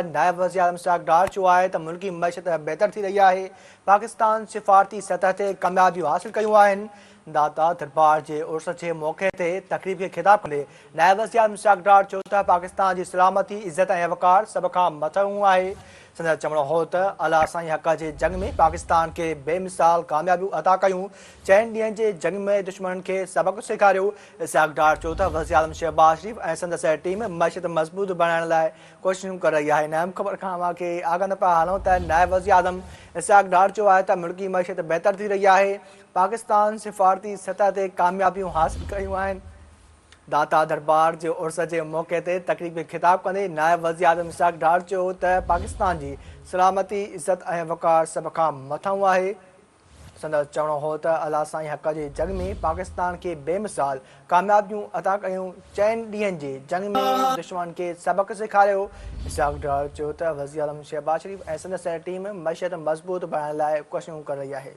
नायब वज़ीर आज़म इशफ़ाक़ डार चयो आहे त मुल्की मईशत बहितर थी रही आहे। पाकिस्तान सिफ़ारती सतह ते कामयाबियूं हासिल कयूं आहिनि। दाता दरबार जे उर्स जे मौक़े ते तक़रीब खे ख़िताब कंदे नायब वज़ीर आज़म इशफ़ाक़ डार चयो त पाकिस्तान जी सलामती इज़त ऐं वक़ार सभ खां मथऊं आहे। संदसि चवणो हो त अला साईं हक़ जे जंग में पाकिस्तान खे बेमिसाल कामयाबियूं अता कयूं। 4 ॾींहंनि जे जंग में दुश्मन खे सबक़ सेखारियो। इशफ़ाक़ डार चयो त वज़ीर आज़म शहबाज शरीफ़ ऐं संदसि टीम मईशत मज़बूत बणाइण लाइ कोशिशूं करे रही आहे। अहम ख़बर खां अव्हांखे आगाह न पिया हलूं त नायब वज़ीर आज़म इशफ़ाक़ डार चयो आहे त मुल्की मईशत बहितर थी रही आहे। पाकिस्तान सिफ़ारती सतह ते कामयाबियूं हासिल कयूं आहिनि। दाता दरबार जे उर्स जे मौक़े ते तक़रीब खे ख़िताब कंदे नायब वज़ीर आज़म इशफ़ाक़ डार चयो त पाकिस्तान जी सलामती इज़त ऐं वक़ार सभ खां मथऊं आहे। संदसि चवणो हो त अला साईं हक़ जे जंग में पाकिस्तान खे बेमिसाल कामयाबियूं अता कयूं। 4 ॾींहंनि जे जंग में दुश्मन खे सबक़ सेखारियो। इशफ़ाक़ डार चयो त वज़ीर आज़म शहबाज शरीफ़ ऐं संदसि टीम मईशत मज़बूत बणाइण लाइ कोशिशूं करे रही आहे।